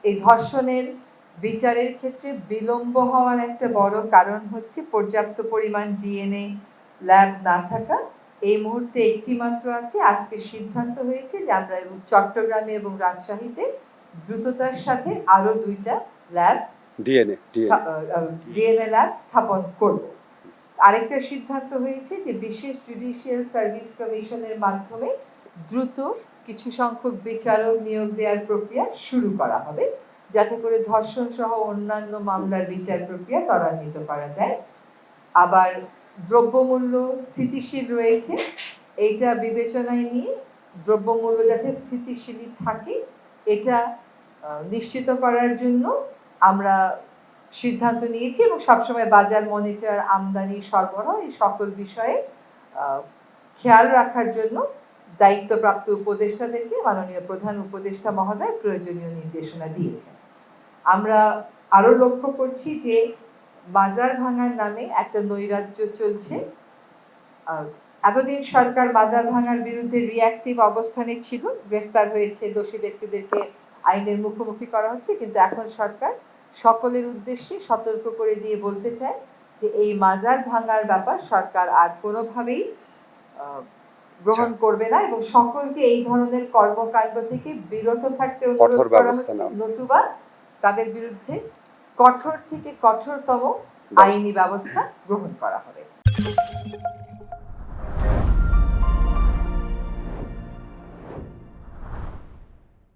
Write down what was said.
এই ধর্ষণের বিচারের ক্ষেত্রে বিলম্ব হওয়ার একটা বড় কারণ হচ্ছে পর্যাপ্ত পরিমাণ ডিএনএ ল্যাব না থাকা। এই মুহূর্তে একটি মাত্র আছে। আজকে সিদ্ধান্ত হয়েছে যে আমরা চট্টগ্রামে এবং রাজশাহীতে দ্রুততার সাথে আরো 2টা ল্যাব ডিএনএ ল্যাব স্থাপন করব। আরেকটা সিদ্ধান্ত হয়েছে যে বিশেষ জুডিশিয়াল সার্ভিস কমিশনের মাধ্যমে দ্রুত কিছু সংখ্যক বিচারক নিয়োগ দেওয়ার প্রক্রিয়া শুরু করা হবে, যাতে করে ধর্ষণ সহ অন্যান্য মামলার বিচার প্রক্রিয়া ত্বরান্বিত করা যায়। আবার দ্রব্যমূল্য স্থিতিশীল রয়েছে, এইটা বিবেচনায় নিয়ে দ্রব্যমূল্য যাতে স্থিতিশীল থাকে এটা নিশ্চিত করার জন্য আমরা সিদ্ধান্ত নিয়েছি এবং সবসময় বাজার মনিটর, আমদানি, সরবরাহ এই সকল বিষয়ে খেয়াল রাখার জন্য দায়িত্বপ্রাপ্ত উপদেষ্টাদেরকে মাননীয় প্রধান উপদেষ্টা মহোদয় প্রয়োজনীয় নির্দেশনা দিয়েছেন। আমরা আরো লক্ষ্য করছি যে বাজার ভাঙার নামে একটা নৈরাজ্য চলছে। এতদিন সরকার বাজার ভাঙার বিরুদ্ধে রিঅ্যাক্টিভ অবস্থানে ছিল, গ্রেফতার হয়েছে, দোষী ব্যক্তিদেরকে আইনের মুখোমুখি করা হচ্ছে, কিন্তু এখন সরকার সকলের উদ্দেশ্যে সতর্ক করে দিয়ে বলতে চায় যে এই বাজার ভাঙার ব্যাপার সরকার আর কোনোভাবেই গ্রহণ করবে না এবং সকলকে এই ধরনের কর্মকাণ্ড থেকে বিরত থাকতে অনুরোধ করা হচ্ছে, নতুবা তাদের বিরুদ্ধে কঠোর থেকে কঠোরতম আইনি ব্যবস্থা গ্রহণ করা হবে।